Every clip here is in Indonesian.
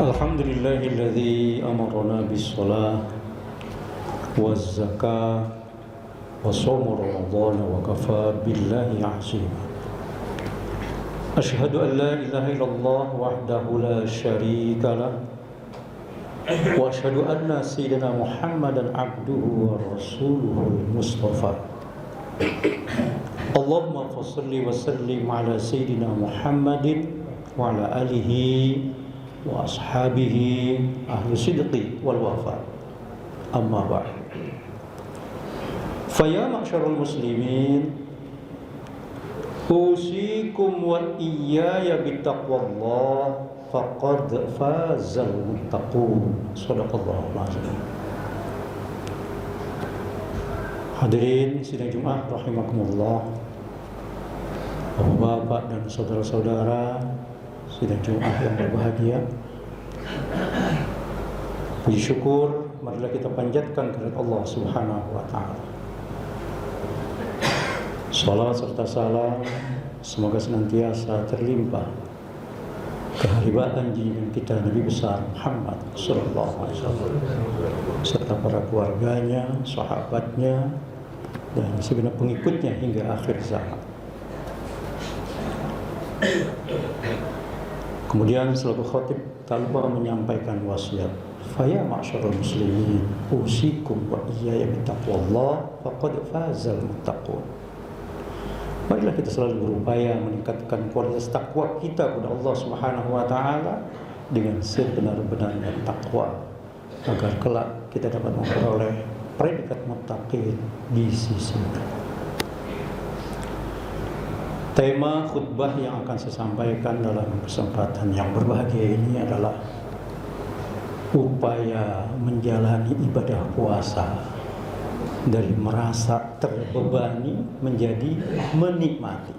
Alhamdulillahilladzi amarna bis-shalah waz-zakah wa shaum Ramadan wa kafa billahi hasiba. Asyhadu an la ilaha illallah wahdahu la syarika lah wa asyhadu anna sayyidina Muhammadan abduhu wa rasuluhul mustafa. Allahumma shalli wa sallim ala sayyidina Muhammadin wa ala alihi wa ashabihi ahli sidqi wal wafa. Amma ba'd. Faya ma'syarul muslimin, usikum wa iyaya bittaqwallah faqad fazal muttaqun. Shadaqallahu al-azim. Hadirin sidang Jumat rahimakumullah, Bapak-bapak dan saudara-saudara sidang Jumat yang berbahagia. Puji syukur marilah kita panjatkan kepada Allah Subhanahu wa taala. Salawat serta salam semoga senantiasa terlimpah keharibaan junjungan kita Nabi besar Muhammad sallallahu alaihi wasallam serta para keluarganya, sahabatnya dan segenap pengikutnya hingga akhir zaman. Kemudian selaku khatib tak lupa menyampaikan wasiat. Faya ma'syarul muslimin, usikum wa iyaya bittaqwallah faqad fazal muttaqun. Marilah kita selalu berupaya meningkatkan kualitas takwa kita kepada Allah Subhanahu wa taala dengan sebenar-benarnya takwa agar kelak kita dapat memperoleh predikat muttaqin di sisinya. Tema khutbah yang akan saya sampaikan dalam kesempatan yang berbahagia ini adalah upaya menjalani ibadah puasa dari merasa terbebani menjadi menikmati.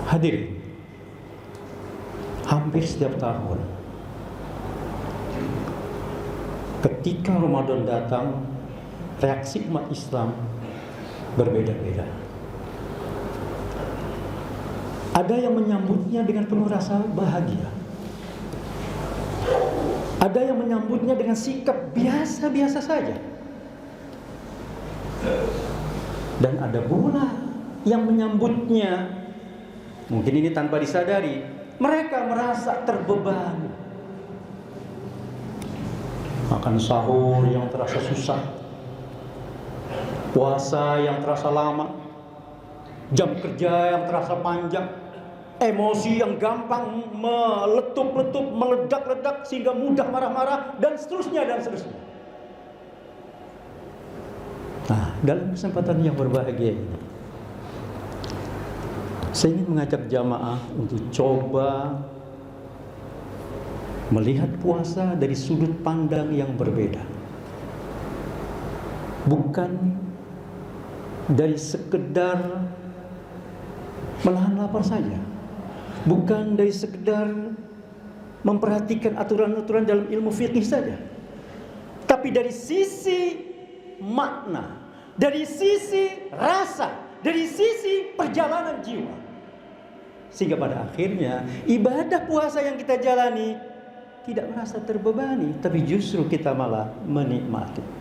Hadirin, hampir setiap tahun ketika Ramadan datang, reaksi umat Islam berbeda-beda. Ada yang menyambutnya dengan penuh rasa bahagia. Ada yang menyambutnya dengan sikap biasa-biasa saja. Dan ada pula yang menyambutnya, mungkin ini tanpa disadari, mereka merasa terbebani. Makan sahur yang terasa susah, puasa yang terasa lama, jam kerja yang terasa panjang, emosi yang gampang meletup-letup, meledak-ledak sehingga mudah marah-marah, dan seterusnya dan seterusnya. Nah, dalam kesempatan yang berbahagia ini, saya ingin mengajak jamaah untuk coba melihat puasa dari sudut pandang yang berbeda. Bukan dari sekedar menahan lapar saja, bukan dari sekedar memperhatikan aturan-aturan dalam ilmu fikih saja, tapi dari sisi makna, dari sisi rasa, dari sisi perjalanan jiwa, sehingga pada akhirnya ibadah puasa yang kita jalani tidak merasa terbebani, tapi justru kita malah menikmati.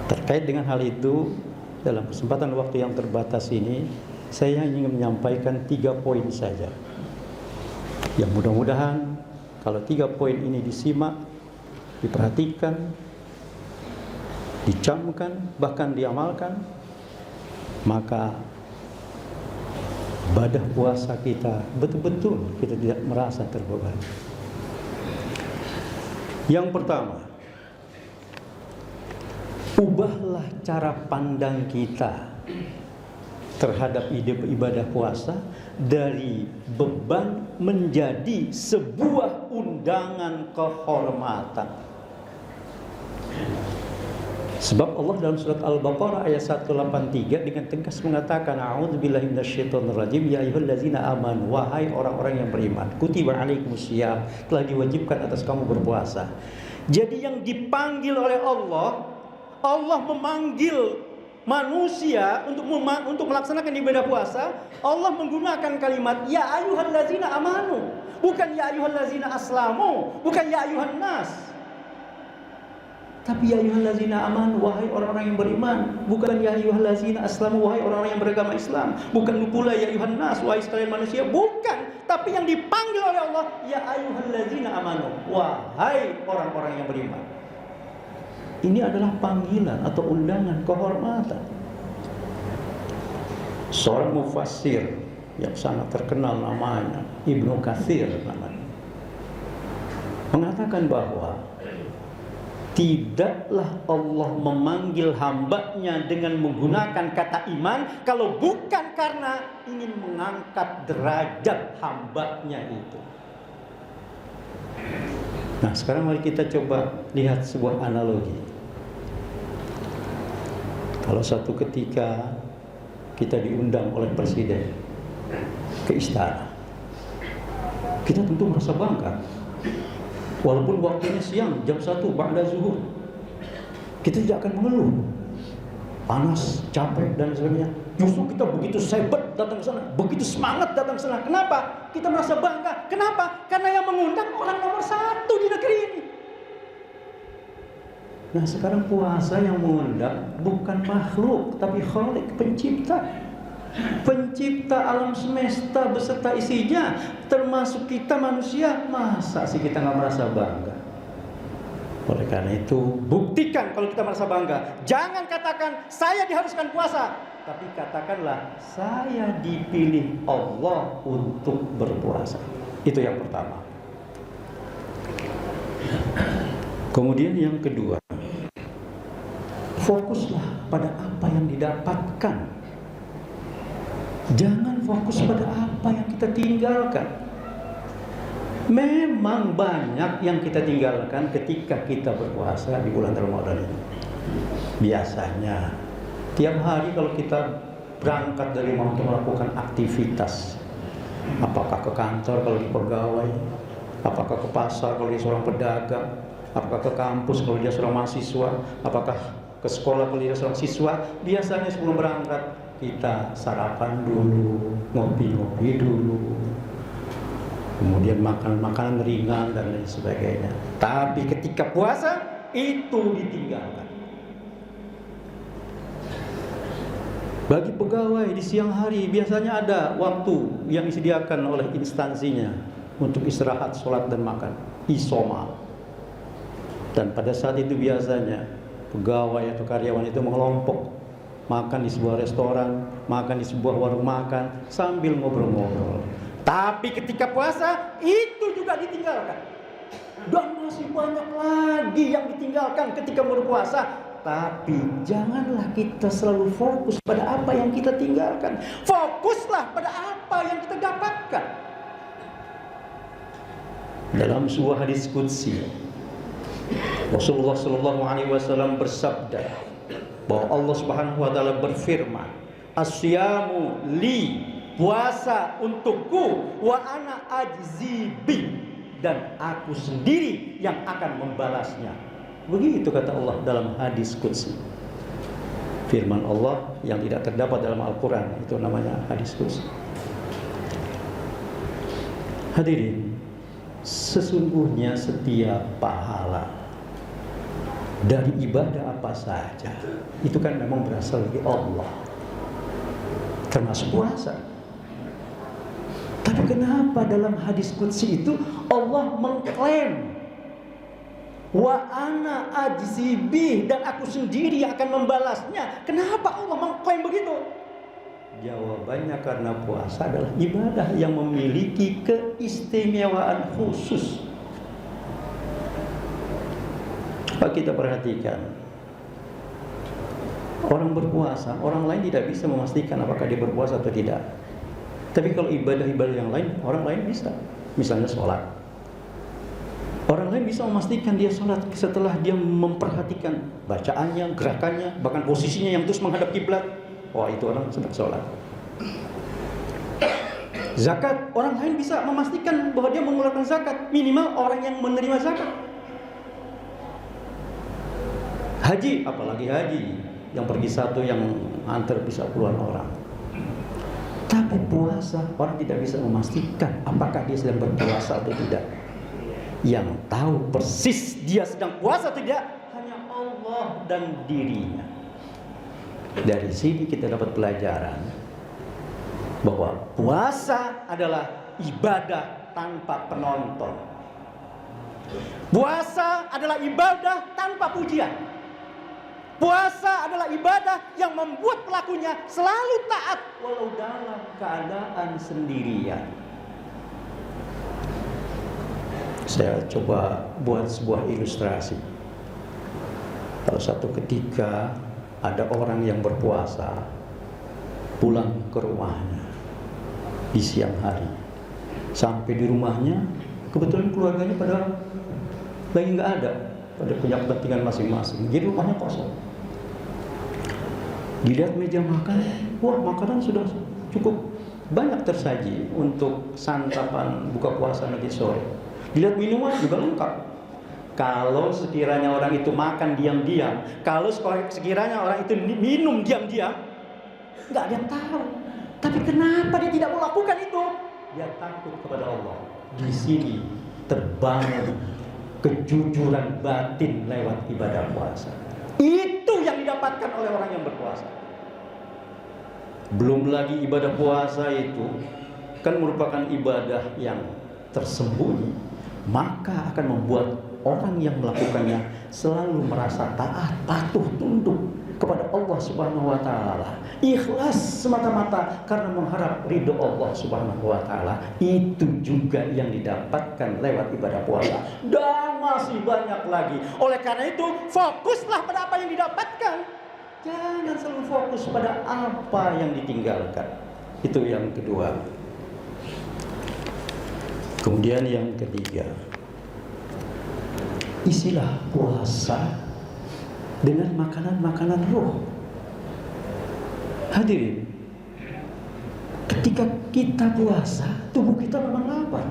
Terkait dengan hal itu, dalam kesempatan waktu yang terbatas ini, saya ingin menyampaikan 3 poin saja. Yang mudah-mudahan kalau 3 poin ini disimak, diperhatikan, dicamkan, bahkan diamalkan, maka ibadah puasa kita betul-betul kita tidak merasa terbebani. Yang pertama, ubahlah cara pandang kita terhadap ibadah puasa dari beban menjadi sebuah undangan kehormatan. Sebab Allah dalam surat Al-Baqarah ayat 183 dengan tegas mengatakan, a'udzubillahi minasyaitonirrajim, ya ayyuhallazina amanu, wahai orang-orang yang beriman, kutiba alaikumusiyam, telah diwajibkan atas kamu berpuasa. Jadi yang dipanggil oleh Allah, Allah memanggil manusia untuk melaksanakan ibadah puasa, Allah menggunakan kalimat ya ayyuhallazina amanu, bukan ya ayyuhallazina aslamu, bukan ya ayyuhan nas. Tapi ya ayyuhallazina amanu, wahai orang-orang yang beriman, bukan ya ayyuhallazina aslamu, wahai orang-orang yang beragama Islam, bukan pula ya ayyuhan nas, wahai sekalian manusia, bukan. Tapi yang dipanggil oleh Allah ya ayyuhallazina amanu, wahai orang-orang yang beriman. Ini adalah panggilan atau undangan kehormatan. Seorang mufassir yang sangat terkenal namanya Ibnu Katsir namanya, mengatakan bahwa tidaklah Allah memanggil hambanya dengan menggunakan kata iman kalau bukan karena ingin mengangkat derajat hambanya itu. Nah, sekarang mari kita coba lihat sebuah analogi. Kalau satu ketika kita diundang oleh presiden ke istana, kita tentu merasa bangga. Walaupun waktunya siang, jam 1 ba'da zuhur, kita tidak akan mengeluh panas, capek dan sebagainya. Justru kita begitu sebat datang ke sana, begitu semangat datang ke sana. Kenapa? Kita merasa bangga. Kenapa? Karena yang mengundang orang nomor 1 di negeri ini. Nah, sekarang puasa yang mengundang bukan makhluk, tapi Khalik, pencipta. Pencipta alam semesta beserta isinya, termasuk kita manusia. Masa sih kita nggak merasa bangga? Oleh karena itu, buktikan kalau kita merasa bangga. Jangan katakan saya diharuskan puasa, tapi katakanlah saya dipilih Allah untuk berpuasa. Itu yang pertama. Kemudian yang kedua, fokuslah pada apa yang didapatkan. Jangan fokus pada apa yang kita tinggalkan. Memang banyak yang kita tinggalkan ketika kita berpuasa di bulan Ramadan ini. Biasanya tiap hari kalau kita berangkat dari rumah untuk melakukan aktivitas, apakah ke kantor kalau di pegawai, apakah ke pasar kalau dia seorang pedagang, apakah ke kampus kalau dia seorang mahasiswa, apakah ke sekolah kalau dia seorang siswa, biasanya sebelum berangkat kita sarapan dulu, ngopi-ngopi dulu, kemudian makan makanan ringan dan lain sebagainya. Tapi ketika puasa itu ditinggalkan. Bagi pegawai di siang hari biasanya ada waktu yang disediakan oleh instansinya untuk istirahat, sholat dan makan, isoma. Dan pada saat itu biasanya pegawai atau karyawan itu mengelompok, makan di sebuah restoran, makan di sebuah warung makan sambil ngobrol-ngobrol. Tapi ketika puasa itu juga ditinggalkan. Dan masih banyak lagi yang ditinggalkan ketika berpuasa. Tapi janganlah kita selalu fokus pada apa yang kita tinggalkan. Fokuslah pada apa yang kita dapatkan. Dalam sebuah hadis qudsi, Rasulullah SAW bersabda bahwa Allah Subhanahu wa taala berfirman, "Asyamu li", puasa untukku, "wa ana ajzi bi", dan aku sendiri yang akan membalasnya. Begitu kata Allah dalam hadis qudsi. Firman Allah yang tidak terdapat dalam Al-Quran, itu namanya hadis qudsi. Hadirin, sesungguhnya setiap pahala dari ibadah apa saja itu kan memang berasal dari Allah, termasuk puasa. Tapi kenapa dalam hadis qudsi itu Allah mengklaim wa ana ajzi bih, dan aku sendiri yang akan membalasnya? Kenapa Allah mengklaim begitu? Jawabannya karena puasa adalah ibadah yang memiliki keistimewaan khusus. Coba kita perhatikan, orang berpuasa, orang lain tidak bisa memastikan apakah dia berpuasa atau tidak. Tapi kalau ibadah-ibadah yang lain, orang lain bisa. Misalnya sholat, orang lain bisa memastikan dia sholat setelah dia memperhatikan bacaannya, gerakannya, bahkan posisinya yang terus menghadap kiblat. Wah, itu orang sedang sholat. Zakat, orang lain bisa memastikan bahwa dia mengeluarkan zakat, minimal orang yang menerima zakat. Haji, apalagi haji, yang pergi satu, yang antar bisa puluhan orang. Tapi puasa, orang tidak bisa memastikan apakah dia sedang berpuasa atau tidak. Yang tahu persis dia sedang puasa atau tidak hanya Allah dan dirinya. Dari sini kita dapat pelajaran bahwa puasa adalah ibadah tanpa penonton. Puasa adalah ibadah tanpa pujian. Puasa adalah ibadah yang membuat pelakunya selalu taat walau dalam keadaan sendirian. Saya coba buat sebuah ilustrasi. Kalau satu ketika ada orang yang berpuasa pulang ke rumahnya di siang hari, sampai di rumahnya kebetulan keluarganya pada lagi nggak ada, pada punya kepentingan masing-masing, jadi rumahnya kosong. Dilihat meja makan, wah makanan sudah cukup banyak tersaji untuk santapan buka puasa nanti sore. Dilihat minuman juga lengkap. Kalau sekiranya orang itu makan diam-diam, kalau sekiranya orang itu minum diam-diam, nggak ada yang tahu. Tapi kenapa dia tidak melakukan itu? Dia takut kepada Allah. Di sini terbangun kejujuran batin lewat ibadah puasa. Itu yang didapatkan oleh orang yang berpuasa. Belum lagi ibadah puasa itu kan merupakan ibadah yang tersembunyi, maka akan membuat orang yang melakukannya selalu merasa taat, patuh, tunduk kepada Allah Subhanahu wa taala. Ikhlas semata-mata karena mengharap ridho Allah Subhanahu wa taala. Itu juga yang didapatkan lewat ibadah puasa. Dan masih banyak lagi. Oleh karena itu, fokuslah pada apa yang didapatkan. Jangan selalu fokus pada apa yang ditinggalkan. Itu yang kedua. Kemudian yang ketiga, isilah puasa dengan makanan-makanan roh. Hadirin, ketika kita puasa, tubuh kita memang lapar,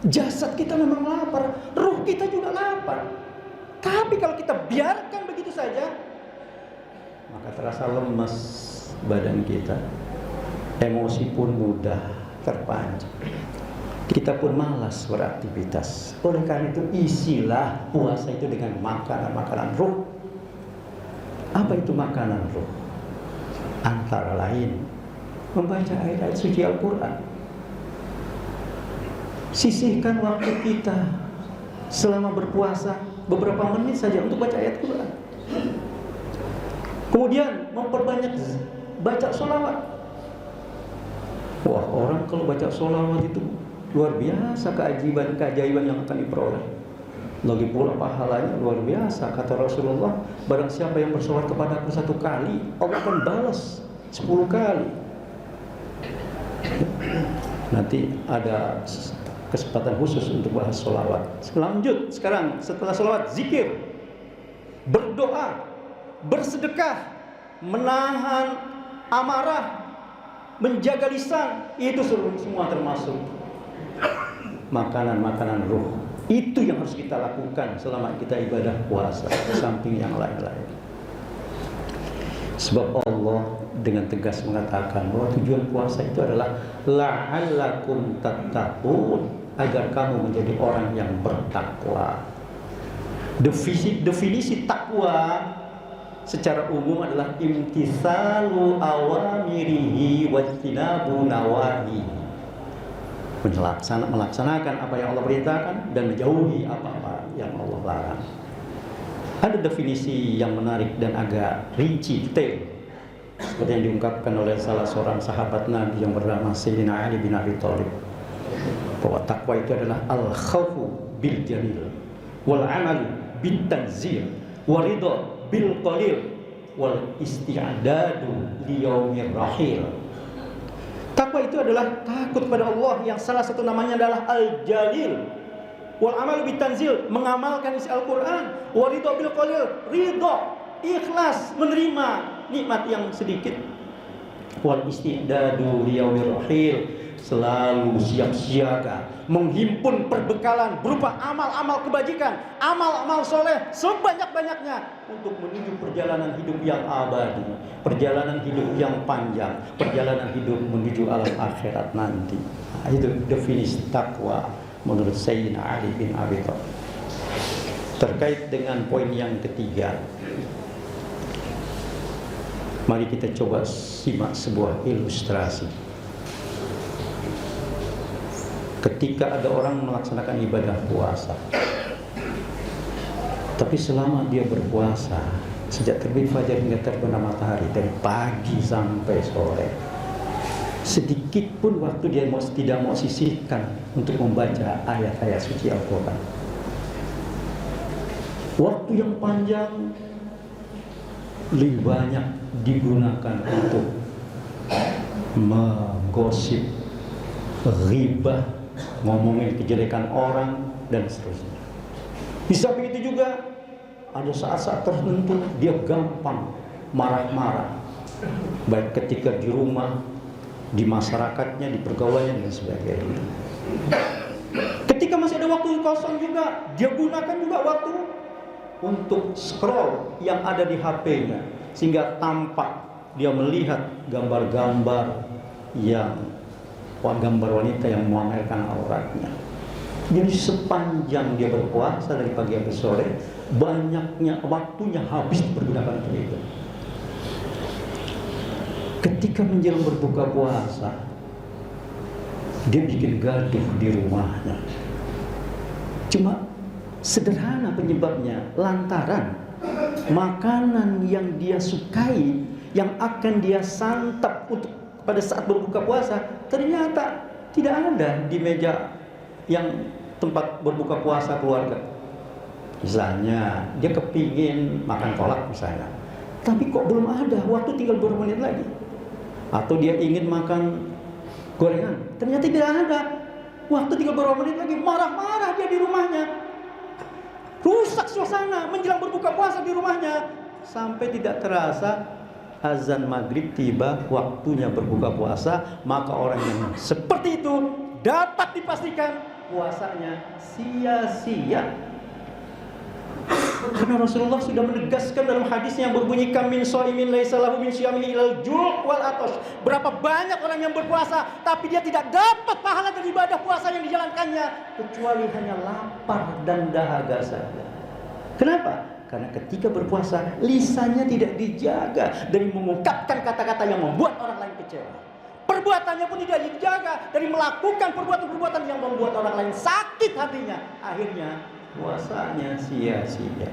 jasad kita memang lapar, ruh kita juga lapar. Tapi kalau kita biarkan begitu saja, maka terasa lemas badan kita, emosi pun mudah terpancing, kita pun malas beraktivitas. Oleh karena itu, isilah puasa itu dengan makanan-makanan ruh. Apa itu makanan ruh? Antara lain membaca ayat-ayat suci Al-Quran. Sisihkan waktu kita selama berpuasa beberapa menit saja untuk baca ayat Quran. Kemudian memperbanyak baca sholawat. Wah, orang kalau baca sholawat itu luar biasa keajaiban yang akan diperoleh. Lagi pula pahalanya luar biasa. Kata Rasulullah, barang siapa yang bersolawat kepadaku 1 kali, Allah akan balas 10 kali. Nanti ada kesempatan khusus untuk bahas solawat. Lanjut sekarang, setelah solawat, zikir, berdoa, bersedekah, menahan amarah, menjaga lisan. Itu semua termasuk makanan-makanan ruh. Itu yang harus kita lakukan selama kita ibadah puasa, di samping yang lain-lain. Sebab Allah dengan tegas mengatakan bahwa tujuan puasa itu adalah la'allakum tattaqun, agar kamu menjadi orang yang bertakwa. Definisi takwa secara umum adalah imtitsalu awamirihi wajtinabu nawahihi, melaksanakan apa yang Allah perintahkan dan menjauhi apa-apa yang Allah larang. Ada definisi yang menarik dan agak rinci, detail, seperti yang diungkapkan oleh salah seorang sahabat Nabi yang bernama Sayyidina Ali bin Abi Thalib, bahwa takwa itu adalah al-khawfu bil jalil, wal amalu bit tanzil, wal ridha bil qalil, wal isti'dadu li yaumir rahil. Takwa itu adalah takut pada Allah yang salah satu namanya adalah Al-Jalil. Wal amal bitanzil, mengamalkan isi Al-Quran. Wa ridha bil qalil, ridha, ikhlas menerima nikmat yang sedikit. wal istidadu liyaumir rahil, selalu siap siaga menghimpun perbekalan berupa amal-amal kebajikan, amal-amal soleh sebanyak-banyaknya untuk menuju perjalanan hidup yang abadi, perjalanan hidup yang panjang, perjalanan hidup menuju alam akhirat nanti. Nah, itu definisi takwa menurut Sayyidina Ali bin Abi Thalib. Terkait dengan poin yang ketiga, mari kita coba simak sebuah ilustrasi. Ketika ada orang melaksanakan ibadah puasa, tapi selama dia berpuasa sejak terbit fajar hingga terbenam matahari, dari pagi sampai sore, sedikit pun waktu dia tidak mau sisihkan untuk membaca ayat-ayat suci Al-Quran. Waktu yang panjang lebih banyak digunakan untuk menggosip, ghibah, ngomongin kejelekan orang dan seterusnya. Di samping itu juga ada saat-saat tertentu dia gampang marah-marah, baik ketika di rumah, di masyarakatnya, di pergaulannya dan sebagainya. Ketika masih ada waktu kosong juga, dia gunakan juga waktu untuk scroll yang ada di HP-nya, sehingga tampak dia melihat gambar-gambar wanita yang memamerkan auratnya. Jadi sepanjang dia berpuasa dari pagi sampai sore, banyaknya waktunya habis dipergunakan untuk itu. Ketika menjelang berbuka puasa, dia bikin gaduh di rumahnya. Cuma sederhana penyebabnya, lantaran makanan yang dia sukai, yang akan dia santap untuk pada saat berbuka puasa, ternyata tidak ada di meja yang tempat berbuka puasa keluarga. Misalnya dia kepingin makan kolak misalnya, tapi kok belum ada, waktu tinggal beberapa menit lagi. Atau dia ingin makan gorengan, ternyata tidak ada, waktu tinggal beberapa menit lagi. Marah-marah dia di rumahnya, rusak suasana menjelang berbuka puasa di rumahnya. Sampai tidak terasa azan maghrib tiba, waktunya berbuka puasa. Maka orang yang seperti itu dapat dipastikan puasanya sia-sia. Karena Rasulullah sudah menegaskan dalam hadisnya yang berbunyi, kam min shaimin laisa lahu min syiyamihi ilal ju' wal atash. Berapa banyak orang yang berpuasa tapi dia tidak dapat pahala dari ibadah puasa yang dijalankannya kecuali hanya lapar dan dahaga saja. Kenapa? Karena ketika berpuasa lisannya tidak dijaga dari mengungkapkan kata-kata yang membuat orang lain kecewa. Perbuatannya pun tidak dijaga dari melakukan perbuatan-perbuatan yang membuat orang lain sakit hatinya. Akhirnya puasanya sia-sia.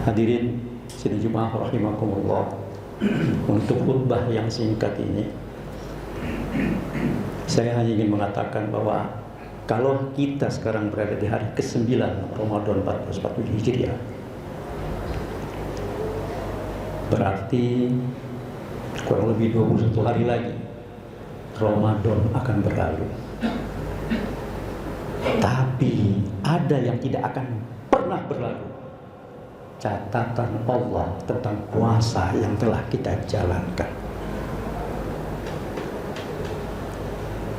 Hadirin sidang Jumat rahimakumullah, untuk khutbah yang singkat ini saya hanya ingin mengatakan bahwa kalau kita sekarang berada di hari ke-9 Ramadan 1441 Hijriah, berarti kurang lebih 21 hari lagi Ramadan akan berlalu. Tapi ada yang tidak akan pernah berlalu, catatan Allah tentang puasa yang telah kita jalankan.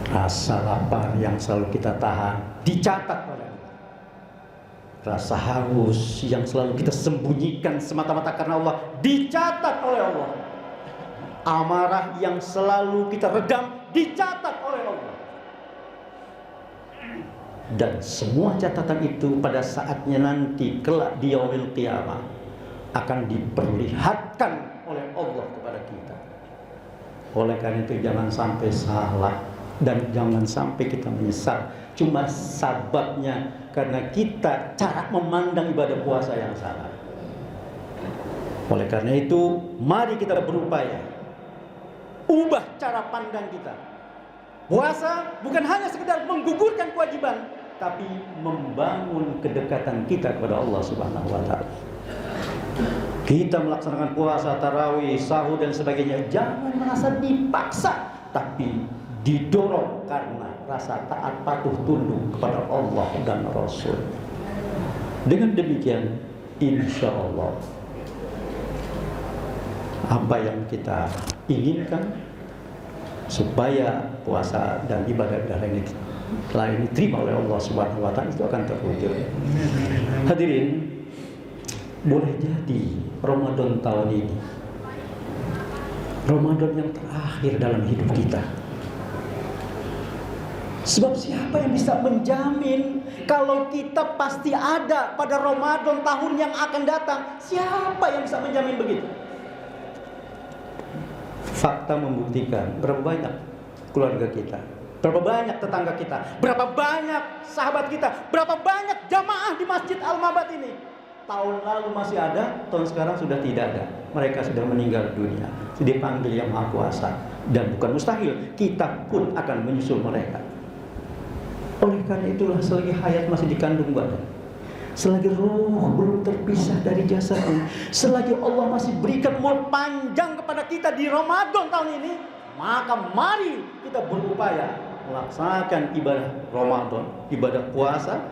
Rasa lapar yang selalu kita tahan dicatat oleh Allah. Rasa haus yang selalu kita sembunyikan semata-mata karena Allah dicatat oleh Allah. Amarah yang selalu kita redam dicatat oleh Allah. Dan semua catatan itu pada saatnya nanti kelak di yaumil qiyamah akan diperlihatkan oleh Allah kepada kita. Oleh karena itu jangan sampai salah dan jangan sampai kita menyesal cuma sababnya karena kita cara memandang ibadah puasa yang salah. Oleh karena itu mari kita berupaya ubah cara pandang kita. Puasa bukan hanya sekedar menggugurkan kewajiban, tapi membangun kedekatan kita kepada Allah Subhanahu wa taala. Kita melaksanakan puasa, tarawih, sahur dan sebagainya jangan merasa dipaksa, tapi didorong karena rasa taat patuh tunduk kepada Allah dan Rasul. Dengan demikian, insya Allah apa yang kita inginkan supaya puasa dan ibadah ini diterima oleh Allah Subhanahu wa taala, itu akan terwujud. Hadirin, boleh jadi Ramadan tahun ini Ramadan yang terakhir dalam hidup kita. Sebab siapa yang bisa menjamin kalau kita pasti ada pada Ramadan tahun yang akan datang? Siapa yang bisa menjamin begitu? Fakta membuktikan berapa banyak keluarga kita, berapa banyak tetangga kita, berapa banyak sahabat kita, berapa banyak jamaah di Masjid Al-Mabad ini. Tahun lalu masih ada, tahun sekarang sudah tidak ada. Mereka sudah meninggal dunia, sudah dipanggil Yang Maha Kuasa. Dan bukan mustahil, kita pun akan menyusul mereka. Oleh karena itulah, selagi hayat masih dikandung badan, selagi roh belum terpisah dari jasadnya, selagi Allah masih berikan umur panjang kepada kita di Ramadan tahun ini, maka mari kita berupaya melaksanakan ibadah Ramadan, ibadah puasa,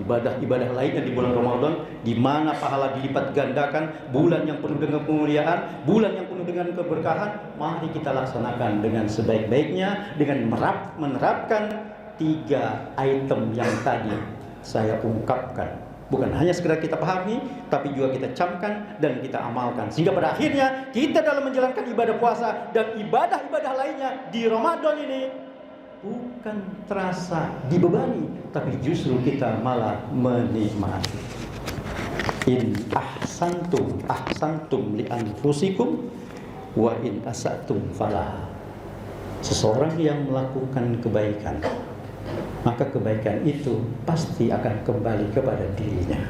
ibadah-ibadah lainnya di bulan Ramadan, di mana pahala dilipat gandakan, bulan yang penuh dengan kemuliaan, bulan yang penuh dengan keberkahan. Mari kita laksanakan dengan sebaik-baiknya dengan menerapkan 3 item yang tadi saya ungkapkan. Bukan hanya sekedar kita pahami, tapi juga kita camkan dan kita amalkan, sehingga pada akhirnya kita dalam menjalankan ibadah puasa dan ibadah-ibadah lainnya di Ramadan ini bukan terasa dibebani, tapi justru kita malah menikmati. In ahsantum li anfusikum wa in asatum falah. Seseorang yang melakukan kebaikan, maka kebaikan itu pasti akan kembali kepada dirinya.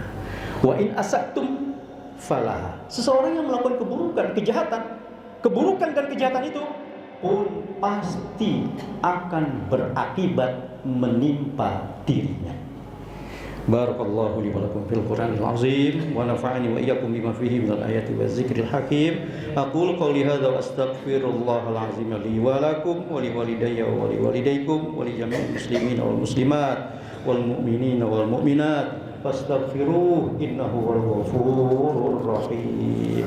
Wa in asatum falah. Seseorang yang melakukan keburukan dan kejahatan itu pun pasti akan berakibat menimpa dirinya. Barakallahu li wa lakum fil Qur'anil azim wa nafa'ani wa iyyakum bima fihi minal ayati waz zikril hakim. Aqulu qawli hadza wa astaghfirullahal azim li wa lakum wa li walidayya wa li walidaykum wa li jami'il muslimin wal muslimat wal mu'minin wal mu'minat fastaghfiruhu innahu huwal ghafurur rahim.